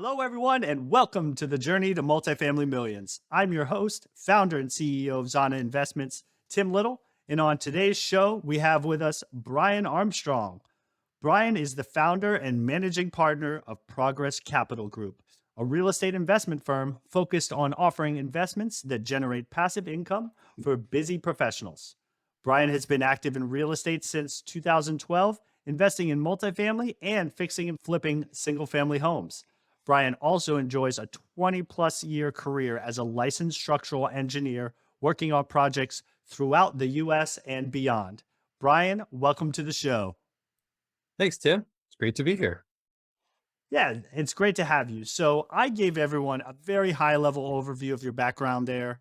Hello, everyone, and welcome to the journey to Multifamily Millions. I'm your host, founder, and CEO of ZANA Investments, Tim Little. And on today's show, we have with us Brian Armstrong. Brian is the founder and managing partner of Progress Capital Group, a real estate investment firm focused on offering investments that generate passive income for busy professionals. Brian has been active in real estate since 2012, investing in multifamily and fixing and flipping single family homes. Brian also enjoys a 20-plus year career as a licensed structural engineer working on projects throughout the US and beyond. Brian, welcome to the show. Thanks, Tim. It's great to be here. Yeah, it's great to have you. So, I gave everyone a very high level overview of your background there.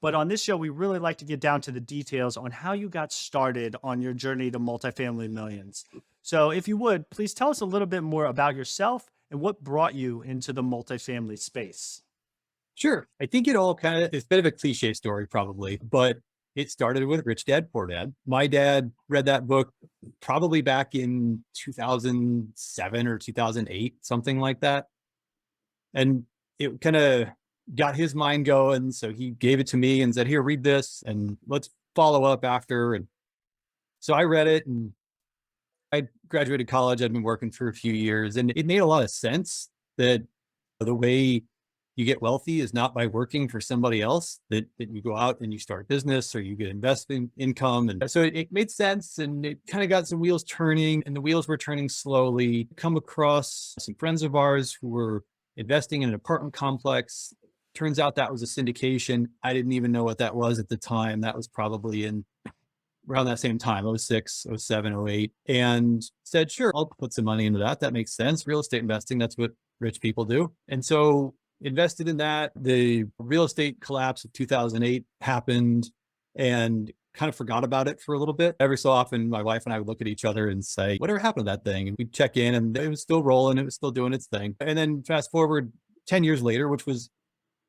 But on this show, we really like to get down to the details on how you got started on your journey to multifamily millions. So, if you would, please tell us a little bit more about yourself and what brought you into the multifamily space. Sure. I think it all it's a bit of a cliche story probably, but it started with Rich Dad, Poor Dad. My dad read that book probably back in 2007 or 2008, something like that. And it kind of got his mind going. So he gave it to me and said, here, read this and let's follow up after. And so I read it and I graduated college. I'd been working for a few years and it made a lot of sense that the way you get wealthy is not by working for somebody else, that you go out and you start a business or you get investment income. And so it made sense and it kind of got some wheels turning, and the wheels were turning slowly. Come across some friends of ours who were investing in an apartment complex. Turns out that was a syndication. I didn't even know what that was at the time. That was probably in around that same time, '06, '07, '08, and said, sure, I'll put some money into that. That makes sense. Real estate investing, that's what rich people do. And so invested in that. The real estate collapse of 2008 happened and kind of forgot about it for a little bit. Every so often, my wife and I would look at each other and say, whatever happened to that thing? And we'd check in and it was still rolling. It was still doing its thing. And then fast forward 10 years later, which was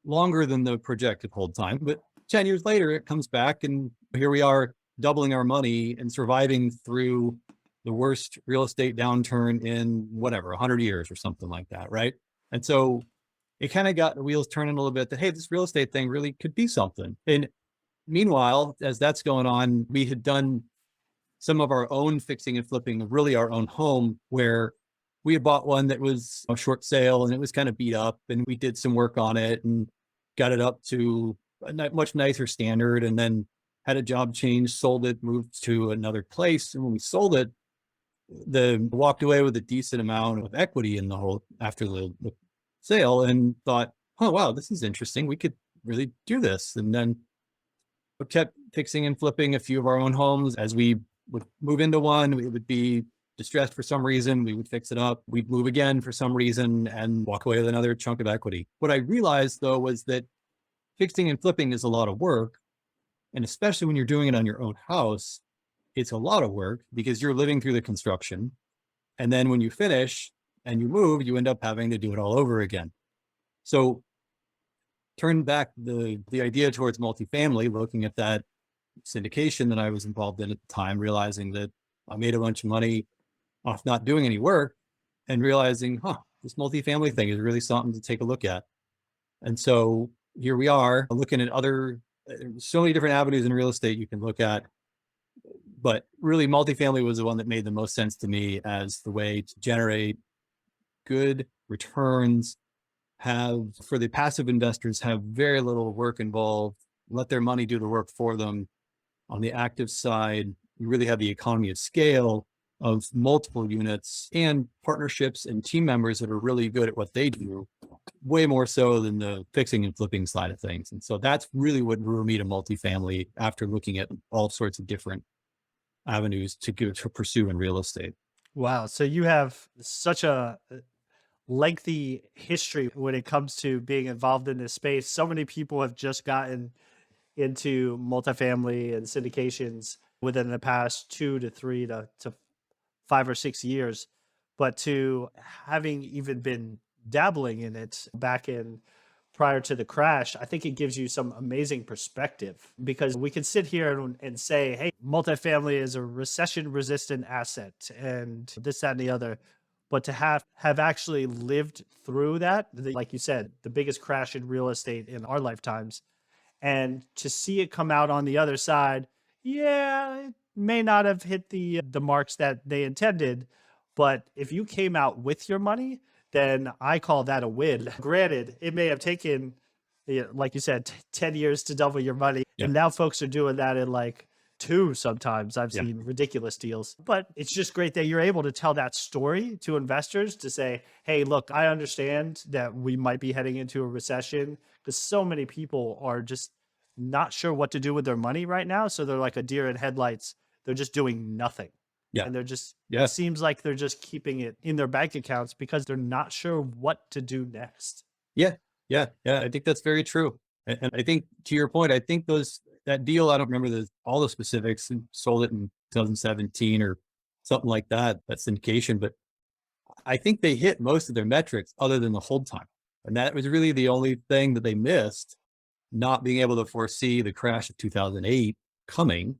longer than the projected hold time, but 10 years later, it comes back and here we are doubling our money and surviving through the worst real estate downturn in whatever, 100 years or something like that, right? And so it kind of got the wheels turning a little bit that, hey, this real estate thing really could be something. And meanwhile, as that's going on, we had done some of our own fixing and flipping of really our own home, where we had bought one that was a short sale and it was kind of beat up, and we did some work on it and got it up to a much nicer standard, and then had a job change, sold it, moved to another place. And when we sold it, walked away with a decent amount of equity in the whole after the sale, and thought, oh, wow, this is interesting. We could really do this. And then we kept fixing and flipping a few of our own homes. As we would move into one, we would be distressed for some reason. We would fix it up. We'd move again for some reason and walk away with another chunk of equity. What I realized though, was that fixing and flipping is a lot of work. And especially when you're doing it on your own house, it's a lot of work because you're living through the construction. And then when you finish and you move, you end up having to do it all over again. So turn back the idea towards multifamily, looking at that syndication that I was involved in at the time, realizing that I made a bunch of money off not doing any work, and realizing, this multifamily thing is really something to take a look at. And so here we are looking at so many different avenues in real estate you can look at. But really, multifamily was the one that made the most sense to me as the way to generate good returns, for the passive investors, have very little work involved, let their money do the work for them. On the active side, you really have the economy of scale of multiple units and partnerships and team members that are really good at what they do, way more so than the fixing and flipping side of things. And so that's really what drew me to multifamily after looking at all sorts of different avenues to pursue in real estate. Wow. So, you have such a lengthy history when it comes to being involved in this space. So many people have just gotten into multifamily and syndications within the past 2 to 3 to 5 or 6 years. But to having even been dabbling in it back in prior to the crash, I think it gives you some amazing perspective, because we can sit here and say, hey, multifamily is a recession resistant asset and this, that, and the other. but to have actually lived through that, like you said, the biggest crash in real estate in our lifetimes, and to see it come out on the other side, yeah, it may not have hit the marks that they intended, but if you came out with your money, then I call that a win. Granted, it may have taken, like you said, 10 years to double your money, Yeah. and now folks are doing that in like two. Sometimes I've Yeah. seen ridiculous deals, but it's just great that you're able to tell that story to investors to say, hey, look, I understand that we might be heading into a recession, because so many people are just not sure what to do with their money right now. So they're like a deer in headlights. They're just doing nothing. Yeah. And they're just, Yeah. it seems like they're just keeping it in their bank accounts because they're not sure what to do next. Yeah. Yeah. Yeah. I think that's very true. And I think to your point, I think that deal, I don't remember all the specifics, and sold it in 2017 or something like that syndication, but I think they hit most of their metrics other than the hold time. And that was really the only thing that they missed, not being able to foresee the crash of 2008 coming.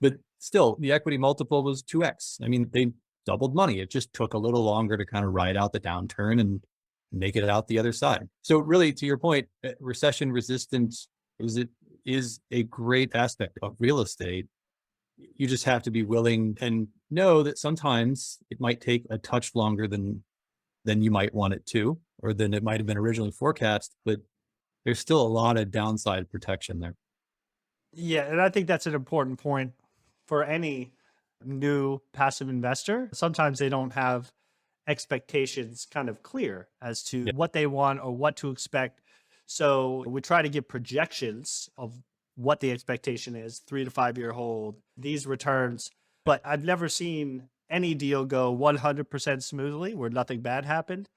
But still, the equity multiple was 2x. I mean, they doubled money. It just took a little longer to kind of ride out the downturn and make it out the other side. So really, to your point, recession resistance is a great aspect of real estate. You just have to be willing and know that sometimes it might take a touch longer than you might want it to, or than it might have been originally forecast, but there's still a lot of downside protection there. Yeah. And I think that's an important point for any new passive investor. Sometimes they don't have expectations kind of clear as to Yeah. what they want or what to expect. So we try to give projections of what the expectation is, 3 to 5 year hold, these returns. But I've never seen any deal go 100% smoothly where nothing bad happened.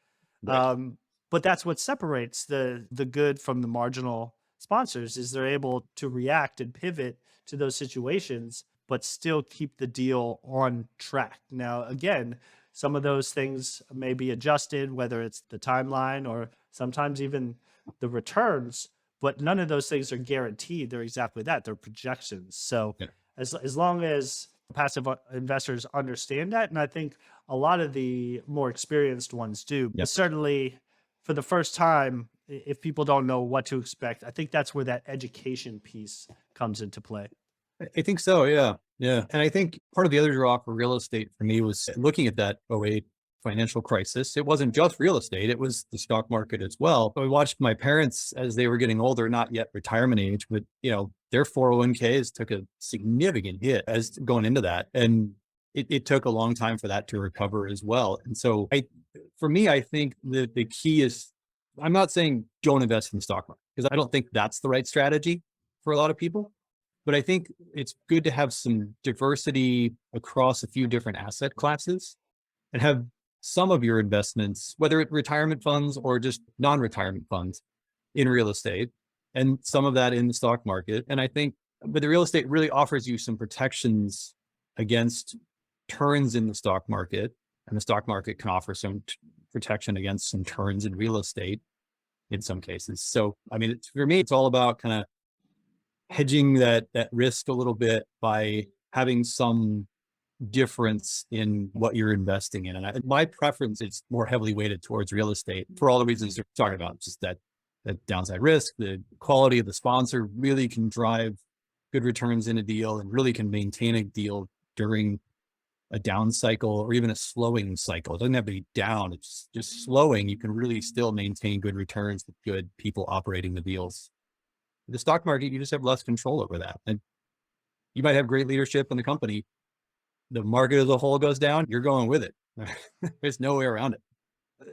Right. But that's what separates the good from the marginal sponsors, is they're able to react and pivot to those situations, but still keep the deal on track. Now, again, some of those things may be adjusted, whether it's the timeline or sometimes even the returns, but none of those things are guaranteed. They're exactly that. They're projections. So Yeah. as long as passive investors understand that, and I think a lot of the more experienced ones do, Yeah. but certainly for the first time, if people don't know what to expect, I think that's where that education piece comes into play. I think so. Yeah. Yeah. And I think part of the other draw for real estate for me was looking at that '08 financial crisis. It wasn't just real estate, it was the stock market as well. I watched my parents as they were getting older, not yet retirement age, but their 401ks took a significant hit as going into that. And it took a long time for that to recover as well. And so for me, I think the key is, I'm not saying don't invest in the stock market, because I don't think that's the right strategy for a lot of people. But I think it's good to have some diversity across a few different asset classes and have some of your investments, whether it's retirement funds or just non-retirement funds, in real estate, and some of that in the stock market. And I think, but the real estate really offers you some protections against turns in the stock market, and the stock market can offer some protection against some turns in real estate in some cases. So, I mean, for me, it's all about kind of hedging that risk a little bit by having some difference in what you're investing in. And my preference is more heavily weighted towards real estate for all the reasons you're talking about. Just that downside risk, the quality of the sponsor really can drive good returns in a deal, and really can maintain a deal during a down cycle or even a slowing cycle. It doesn't have to be down. It's just slowing. You can really still maintain good returns with good people operating the deals. The stock market, you just have less control over that. And you might have great leadership in the company. The market as a whole goes down, you're going with it. There's no way around it.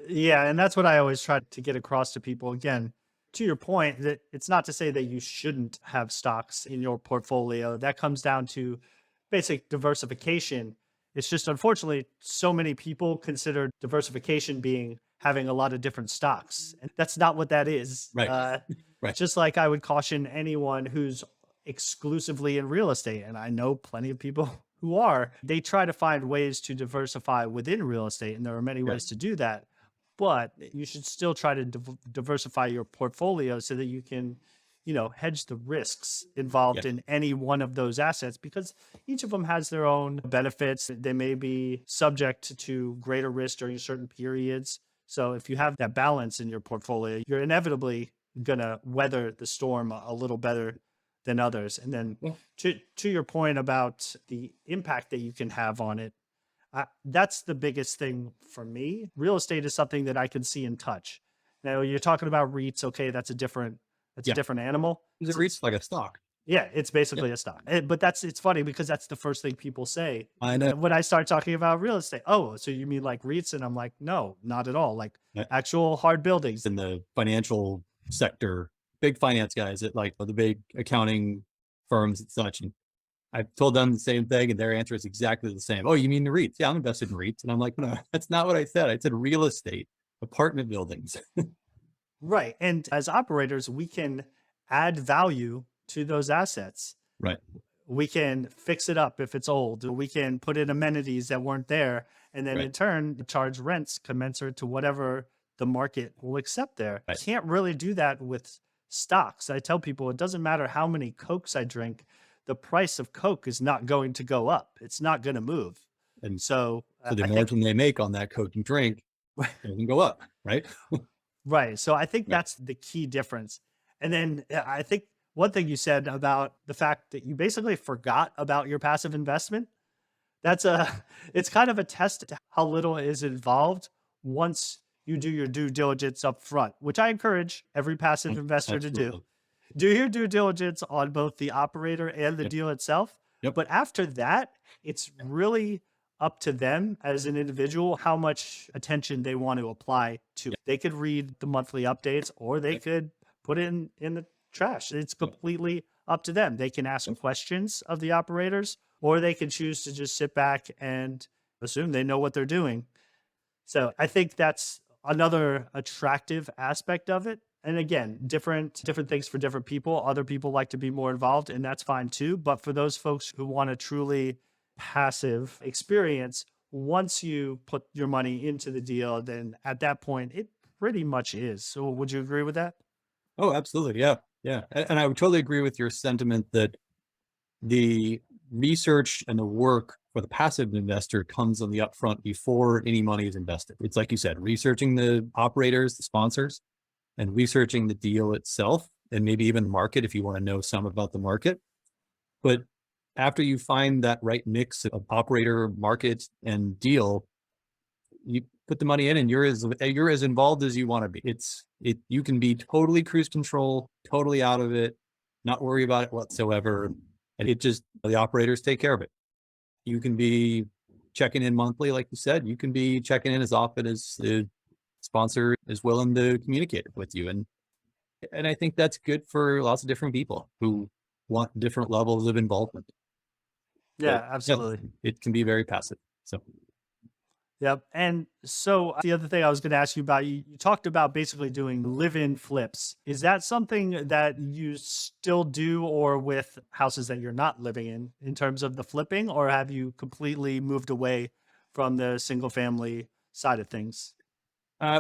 Yeah, and that's what I always try to get across to people. Again, to your point, that it's not to say that you shouldn't have stocks in your portfolio. That comes down to basic diversification. It's just, unfortunately, so many people consider diversification being having a lot of different stocks. And that's not what that is. Right. Right. Just like I would caution anyone who's exclusively in real estate, and I know plenty of people who are, they try to find ways to diversify within real estate, and there are many Yeah. ways to do that. But you should still try to diversify your portfolio so that you can hedge the risks involved Yeah. in any one of those assets, because each of them has their own benefits. They may be subject to greater risk during certain periods. So if you have that balance in your portfolio, you're inevitably going to weather the storm a little better than others. And then Yeah. to your point about the impact that you can have on it, that's the biggest thing for me. Real estate is something that I can see and touch. Now you're talking about REITs. Okay, that's a different Yeah. animal. It reads like a stock. Yeah, it's Yeah. basically a stock. But it's funny because that's the first thing people say I know. when I start talking about real estate. Oh, so you mean like REITs? And I'm like, no, not at all. Like Yeah. actual hard buildings. In the financial sector, big finance guys at like the big accounting firms and such. And I've told them the same thing, and their answer is exactly the same. Oh, you mean the REITs? Yeah, I'm invested in REITs. And I'm like, no, that's not what I said. I said real estate, apartment buildings. Right. And as operators, we can add value to those assets. Right. We can fix it up if it's old. We can put in amenities that weren't there. And then Right. in turn, charge rents commensurate to whatever the market will accept there. Right. Can't really do that with stocks. I tell people it doesn't matter how many Cokes I drink, the price of Coke is not going to go up. It's not going to move. And So so the I think margin they make on that Coke and drink doesn't go up. Right. right. So I think Right. that's the key difference. And then I think one thing you said about the fact that you basically forgot about your passive investment, it's kind of a test to how little is involved once you do your due diligence up front, which I encourage every passive investor to do. Absolutely. Do your due diligence on both the operator and the Yep. deal itself. Yep. But after that, it's really up to them as an individual how much attention they want to apply to it. They could read the monthly updates, or they Yep. could put it in the trash. It's completely up to them. They can ask Yep. questions of the operators, or they can choose to just sit back and assume they know what they're doing. So I think that's another attractive aspect of it. And again, different things for different people. Other people like to be more involved, and that's fine too. But for those folks who want a truly passive experience, once you put your money into the deal, then at that point it pretty much is. So would you agree with that? Oh, absolutely. Yeah. Yeah. And I would totally agree with your sentiment that the research and the work for the passive investor comes on the upfront before any money is invested. It's like you said, researching the operators, the sponsors, and researching the deal itself, and maybe even the market if you want to know some about the market. But after you find that right mix of operator, market, and deal, you put the money in, and you're as involved as you want to be. You can be totally cruise control, totally out of it, not worry about it whatsoever, and the operators take care of it. You can be checking in monthly, like you said. You can be checking in as often as the sponsor is willing to communicate with you, and I think that's good for lots of different people who want different levels of involvement. But Yeah, absolutely. it can be very passive. So Yep. And so the other thing I was going to ask you about, you talked about basically doing live-in flips. Is that something that you still do, or with houses that you're not living in terms of the flipping, or have you completely moved away from the single family side of things?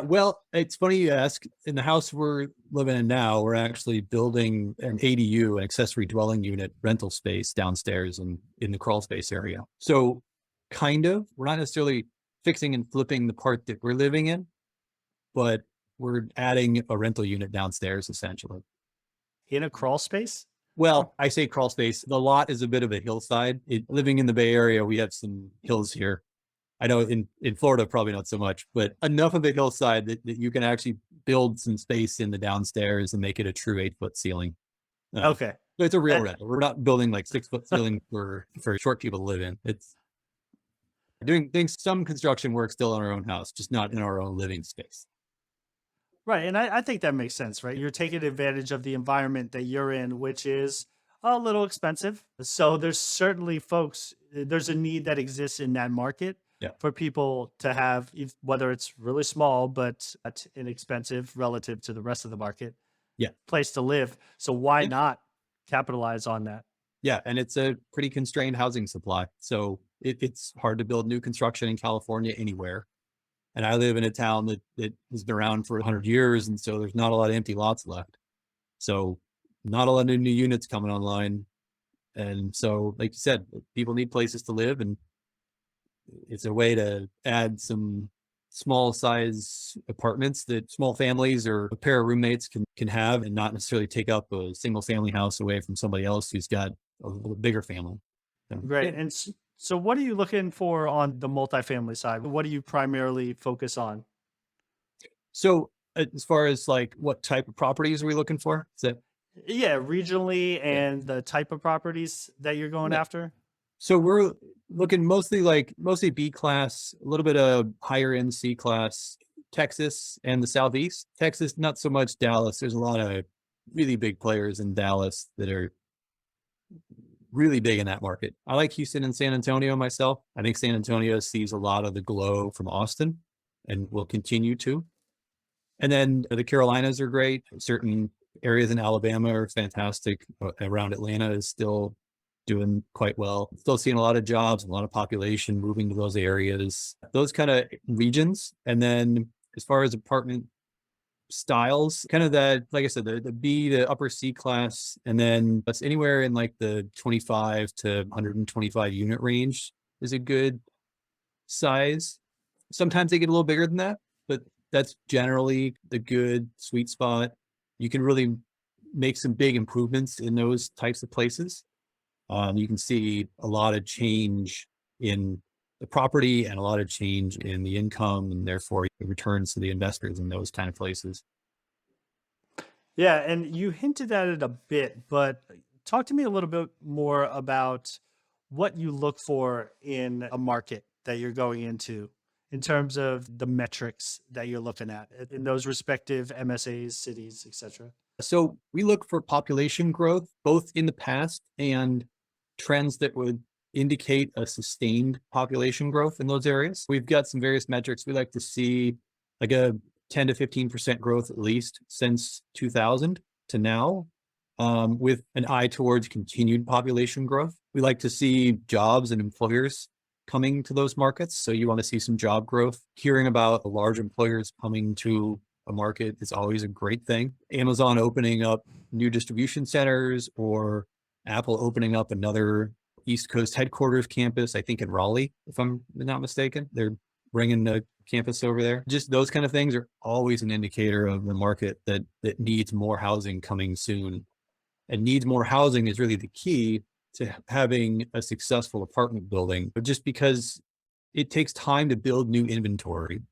well, it's funny you ask. In the house we're living in now, we're actually building an ADU, an accessory dwelling unit rental space downstairs in the crawl space area. So kind of, we're not necessarily fixing and flipping the part that we're living in, but we're adding a rental unit downstairs essentially. In a crawl space? Well, I say crawl space. The lot is a bit of a hillside. Living in the Bay Area, we have some hills here. I know in Florida, probably not so much, but enough of a hillside that you can actually build some space in the downstairs and make it a true 8-foot ceiling. Okay. So it's a real Uh, rental. We're not building like 6-foot ceiling for short people to live in. It's doing some construction work still in our own house, just not in our own living space. Right. And I think that makes sense, right? You're taking advantage of the environment that you're in, which is a little expensive. So there's certainly there's a need that exists in that market Yeah. for people to have, whether it's really small, but inexpensive relative to the rest of the market, Yeah. place to live. So why Yeah. not capitalize on that? Yeah. And it's a pretty constrained housing supply. So it's hard to build new construction in California anywhere. And I live in a town that has been around for 100 years. And so there's not a lot of empty lots left. So not a lot of new units coming online. And so, like you said, people need places to live, and it's a way to add some small size apartments that small families or a pair of roommates can have, and not necessarily take up a single family house away from somebody else who's got a little bigger family. So, Right. yeah. And so what are you looking for on the multifamily side? What do you primarily focus on? So as far as like what type of properties are we looking for? Is that Yeah, regionally yeah. and the type of properties that you're going Yeah. after. So we're looking mostly B class, a little bit of higher end C class, Texas and the Southeast. Texas, not so much Dallas. There's a lot of really big players in Dallas that are really big in that market. I like Houston and San Antonio myself. I think San Antonio sees a lot of the glow from Austin and will continue to. And then the Carolinas are great. Certain areas in Alabama are fantastic. Around Atlanta is still doing quite well. Still seeing a lot of jobs, a lot of population moving to those areas, those kind of regions. And then as far as apartment styles, kind of that, like I said, the B to upper C class, and then that's anywhere in like the 25 to 125 unit range is a good size. Sometimes they get a little bigger than that, but that's generally the good sweet spot. You can really make some big improvements in those types of places. You can see a lot of change in the property and a lot of change in the income, and therefore the returns to the investors in those kind of places. Yeah, and you hinted at it a bit, but talk to me a little bit more about what you look for in a market that you're going into in terms of the metrics that you're looking at in those respective MSAs, cities, etc. So we look for population growth, both in the past and trends that would indicate a sustained population growth in those areas. We've got some various metrics. We like to see like a 10 to 15% growth at least since 2000 to now, with an eye towards continued population growth. We like to see jobs and employers coming to those markets. So you want to see some job growth. Hearing about large employers coming to a market is always a great thing. Amazon opening up new distribution centers, or Apple opening up another East Coast headquarters campus, I think in Raleigh, if I'm not mistaken. They're bringing the campus over there. Just those kind of things are always an indicator of the market that needs more housing coming soon. And needs more housing is really the key to having a successful apartment building, but just because it takes time to build new inventory.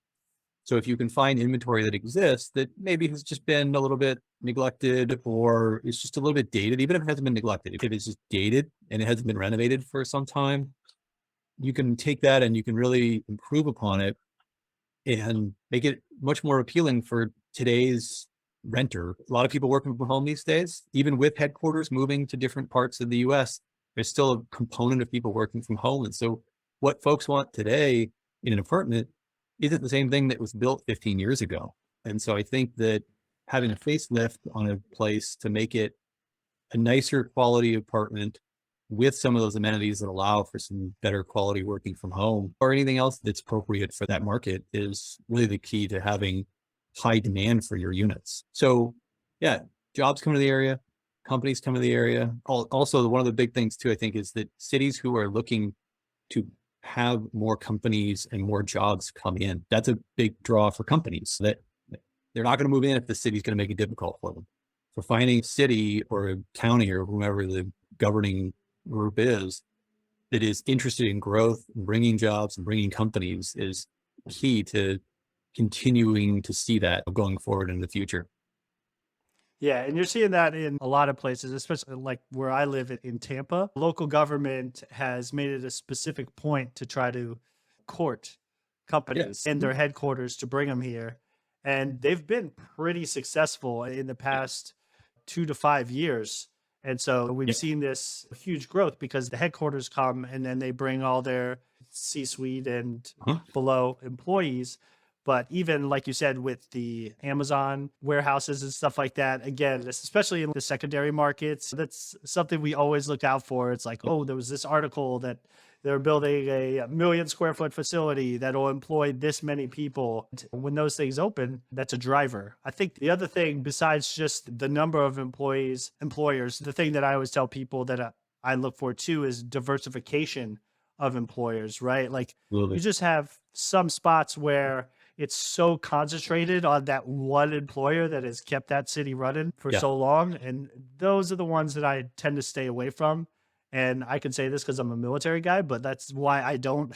So if you can find inventory that exists that maybe has just been a little bit neglected, or it's just a little bit dated, even if it hasn't been neglected, if it's just dated and it hasn't been renovated for some time, you can take that and you can really improve upon it and make it much more appealing for today's renter. A lot of people working from home these days, even with headquarters moving to different parts of the US, there's still a component of people working from home. And so what folks want today in an apartment isn't the same thing that was built 15 years ago. And so I think that having a facelift on a place to make it a nicer quality apartment with some of those amenities that allow for some better quality working from home, or anything else that's appropriate for that market, is really the key to having high demand for your units. So yeah, jobs come to the area, companies come to the area. Also, one of the big things too, I think, is that cities who are looking to have more companies and more jobs come in, that's a big draw for companies, that they're not going to move in if the city's going to make it difficult for them. So finding a city or a county or whomever the governing group is that is interested in growth, and bringing jobs and bringing companies is key to continuing to see that going forward in the future. Yeah, and you're seeing that in a lot of places, especially like where I live in Tampa. Local government has made it a specific point to try to court Yeah. companies in their headquarters to bring them here. And they've been pretty successful in the past 2 to 5 years. And so we've Yeah. seen this huge growth because the headquarters come and then they bring all their C suite and Huh? below employees. But even like you said, with the Amazon warehouses and stuff like that, again, especially in the secondary markets, that's something we always look out for. It's like, Yep. oh, there was this article that they're building a 1 million square foot facility that'll employ this many people. When those things open, that's a driver. I think the other thing, besides just the number of employers, the thing that I always tell people that I look for too is diversification of employers, right? Like you Absolutely. just have some spots where it's so concentrated on that one employer that has kept that city running for Yeah. so long. And those are the ones that I tend to stay away from. And I can say this because I'm a military guy, but that's why I don't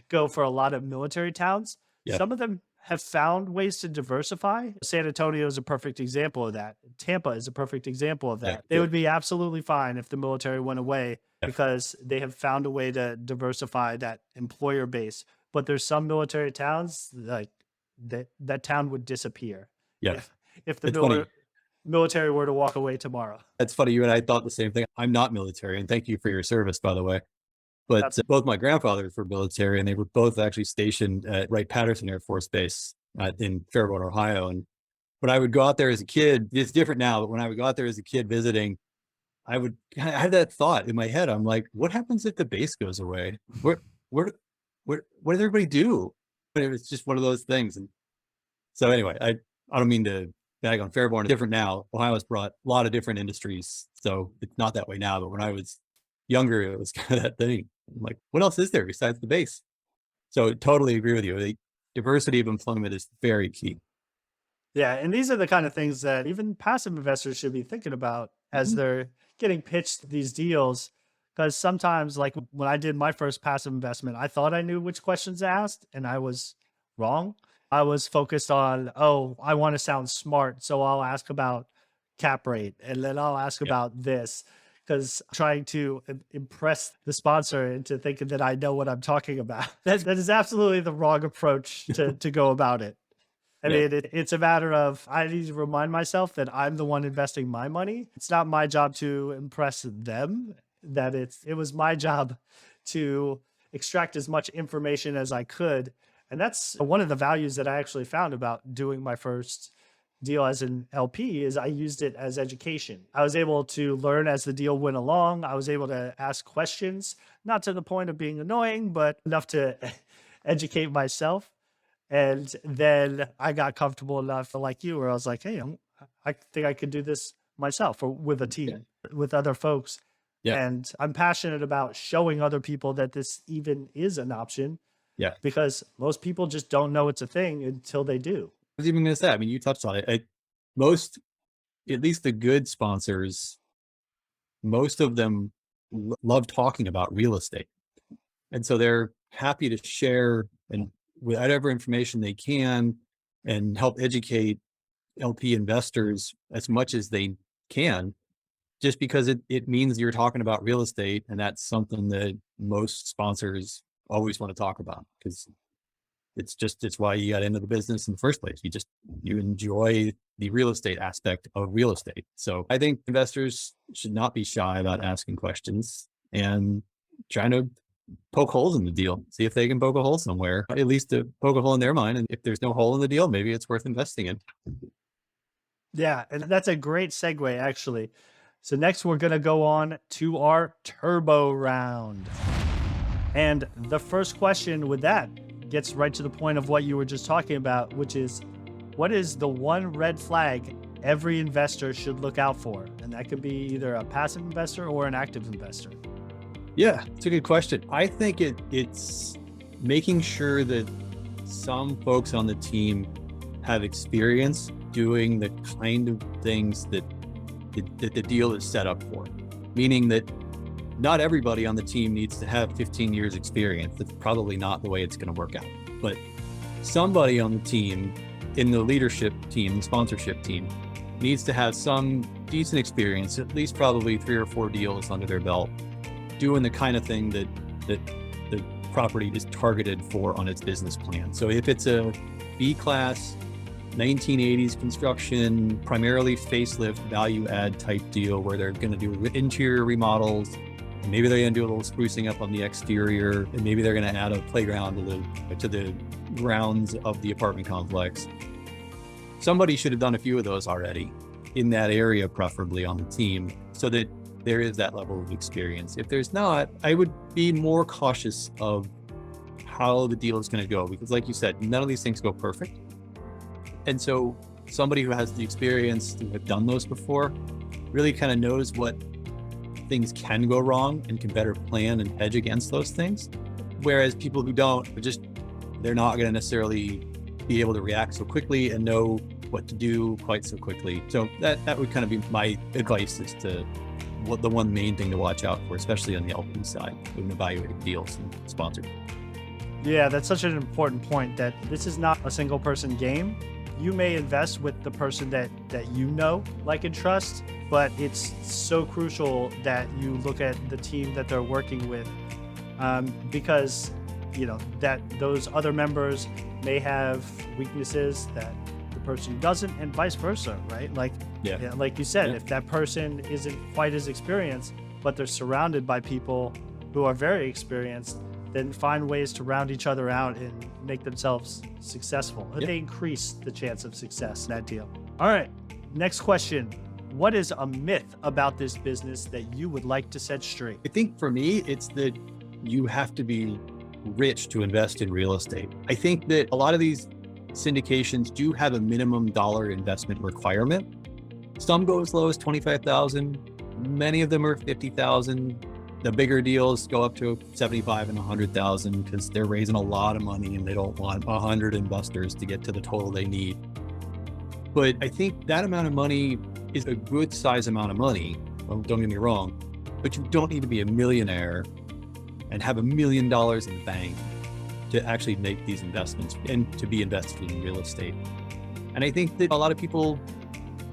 go for a lot of military towns. Yeah. Some of them have found ways to diversify. San Antonio is a perfect example of that. Tampa is a perfect example of that. Yeah. They Yeah. would be absolutely fine if the military went away Yeah. because they have found a way to diversify that employer base. But there's some military towns like that town would disappear Yeah. if the It's funny. military were to walk away tomorrow. That's funny. You and I thought the same thing. I'm not military, and thank you for your service, by the way. But That's both my grandfathers were military, and they were both actually stationed at Wright-Patterson Air Force Base in Fairborn, Ohio. And when I would go out there as a kid, it's different now, but when I would go out there as a kid visiting, I had that thought in my head. I'm like, what happens if the base goes away? Where, what does everybody do? But it was just one of those things. And so anyway, I don't mean to bag on Fairborn. It's different now. Ohio's brought a lot of different industries, so it's not that way now. But when I was younger, it was kind of that thing. I'm like, what else is there besides the base? So totally agree with you. The diversity of employment is very key. Yeah, and these are the kind of things that even passive investors should be thinking about as Mhm. they're getting pitched these deals. Because sometimes, like when I did my first passive investment, I thought I knew which questions to ask, and I was wrong. I was focused on, oh, I want to sound smart, so I'll ask about cap rate, and then I'll ask Yeah. about this, because trying to impress the sponsor into thinking that I know what I'm talking about. That is absolutely the wrong approach to go about it. I Yeah. mean, it's a matter of I need to remind myself that I'm the one investing my money. It's not my job to impress them, that it was my job to extract as much information as I could. And that's one of the values that I actually found about doing my first deal as an LP is I used it as education. I was able to learn as the deal went along. I was able to ask questions, not to the point of being annoying, but enough to educate myself. And then I got comfortable enough, like you, where I was like, hey, I think I could do this myself or with a team, with other folks. Yeah. And I'm passionate about showing other people that this even is an option Yeah. because most people just don't know it's a thing until they do. I was even going to say, I mean, you touched on it. Most, at least the good sponsors, most of them love talking about real estate. And so they're happy to share and whatever information they can and help educate LP investors as much as they can, just because it means you're talking about real estate. And that's something that most sponsors always want to talk about because it's why you got into the business in the first place. You enjoy the real estate aspect of real estate. So I think investors should not be shy about asking questions and trying to poke holes in the deal, see if they can poke a hole somewhere, at least to poke a hole in their mind. And if there's no hole in the deal, maybe it's worth investing in. Yeah. And that's a great segue, actually. So next we're going to go on to our turbo round. And the first question with that gets right to the point of what you were just talking about, which is what is the one red flag every investor should look out for? And that could be either a passive investor or an active investor. Yeah, it's a good question. I think it's making sure that some folks on the team have experience doing the kind of things that the deal is set up for. Meaning that not everybody on the team needs to have 15 years experience. That's probably not the way it's going to work out. But somebody on the team, in the leadership team, the sponsorship team, needs to have some decent experience, at least probably 3 or 4 deals under their belt, doing the kind of thing that the property is targeted for on its business plan. So if it's a B-class 1980s construction, primarily facelift value add type deal where they're going to do interior remodels, and maybe they're going to do a little sprucing up on the exterior, and maybe they're going to add a playground to the grounds of the apartment complex. Somebody should have done a few of those already in that area, preferably on the team, so that there is that level of experience. If there's not, I would be more cautious of how the deal is going to go, because like you said, none of these things go perfect. And so somebody who has the experience to have done those before really kind of knows what things can go wrong and can better plan and hedge against those things. Whereas people who don't, they're not going to necessarily be able to react so quickly and know what to do quite so quickly. So that would kind of be my advice as to what the one main thing to watch out for, especially on the LP side when evaluating deals and sponsors. Yeah, that's such an important point, that this is not a single person game. You may invest with the person that you know, like, and trust, but it's so crucial that you look at the team that they're working with, because that those other members may have weaknesses that the person doesn't, and vice versa, right? Like, like you said, if that person isn't quite as experienced, but they're surrounded by people who are very experienced, then find ways to round each other out and make themselves successful. They increase the chance of success in that deal. All right, next question. What is a myth about this business that you would like to set straight? I think for me, it's that you have to be rich to invest in real estate. I think that a lot of these syndications do have a minimum dollar investment requirement. Some go as low as 25,000. Many of them are 50,000. The bigger deals go up to 75 and 100,000 because they're raising a lot of money and they don't want 100 investors to get to the total they need. But I think that amount of money is a good size amount of money. Well, don't get me wrong, but you don't need to be a millionaire and have $1 million in the bank to actually make these investments and to be invested in real estate. And I think that a lot of people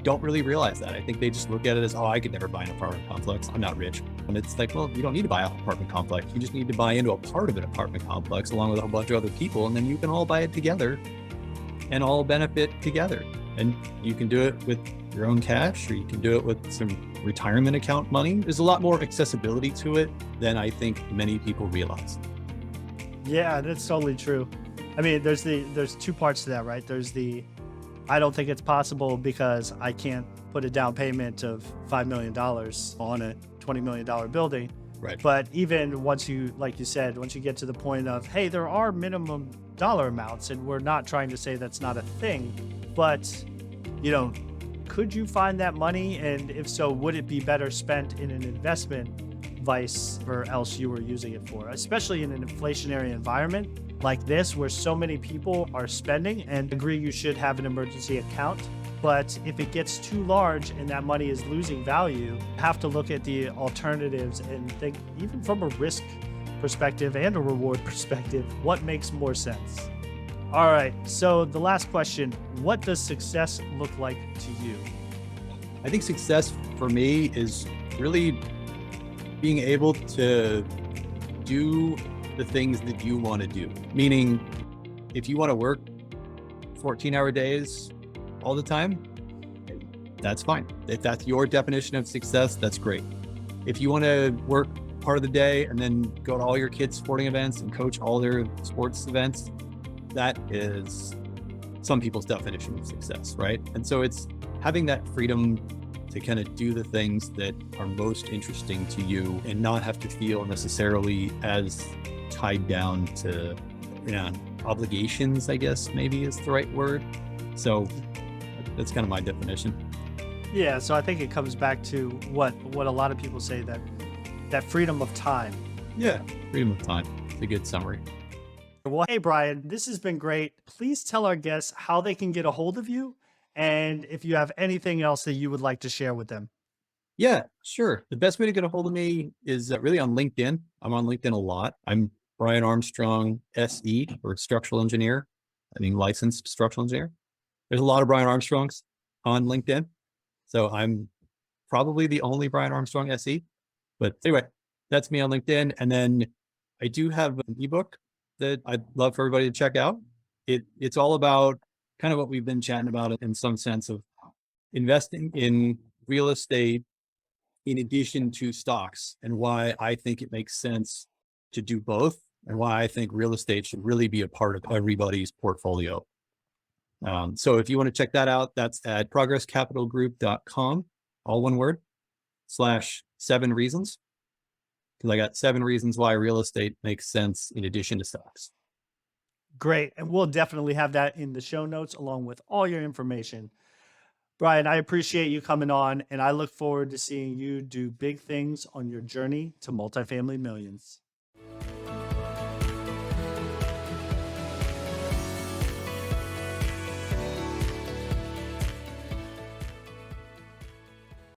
don't really realize that. I think they just look at it as, oh, I could never buy an apartment complex. I'm not rich. And it's like, well, you don't need to buy an apartment complex. You just need to buy into a part of an apartment complex along with a whole bunch of other people. And then you can all buy it together and all benefit together. And you can do it with your own cash, or you can do it with some retirement account money. There's a lot more accessibility to it than I think many people realize. Yeah, that's totally true. I mean, there's two parts to that, right? There's I don't think it's possible because I can't put a down payment of $5 million on a $20 million building. Right. But even once you, like you said, once you get to the point of, hey, there are minimum dollar amounts, and we're not trying to say that's not a thing, but, could you find that money? And if so, would it be better spent in an investment vice or else you were using it for, especially in an inflationary environment like this, where so many people are spending? And agree, you should have an emergency account. But if it gets too large and that money is losing value, you have to look at the alternatives and think, even from a risk perspective and a reward perspective, what makes more sense? All right, so the last question, what does success look like to you? I think success for me is really being able to do the things that you want to do. Meaning, if you want to work 14-hour days all the time, that's fine. If that's your definition of success, that's great. If you want to work part of the day and then go to all your kids' sporting events and coach all their sports events, that is some people's definition of success, right? And so it's having that freedom to kind of do the things that are most interesting to you and not have to feel necessarily as tied down to, obligations, I guess maybe is the right word. So that's kind of my definition. Yeah, so I think it comes back to what a lot of people say, that freedom of time. Yeah, freedom of time. It's a good summary. Well, hey, Brian, this has been great. Please tell our guests how they can get a hold of you, and if you have anything else that you would like to share with them. Yeah, sure. The best way to get a hold of me is really on LinkedIn. I'm on LinkedIn a lot. I'm Brian Armstrong, SE, or structural engineer. Licensed structural engineer. There's a lot of Brian Armstrongs on LinkedIn. So I'm probably the only Brian Armstrong SE. But anyway, that's me on LinkedIn. And then I do have an ebook that I'd love for everybody to check out. It's all about kind of what we've been chatting about in some sense of investing in real estate in addition to stocks, and why I think it makes sense to do both, and why I think real estate should really be a part of everybody's portfolio. So if you want to check that out, that's at progresscapitalgroup.com, all one word, 7 reasons. Because I got 7 reasons why real estate makes sense in addition to stocks. Great. And we'll definitely have that in the show notes along with all your information. Brian, I appreciate you coming on, and I look forward to seeing you do big things on your journey to multifamily millions.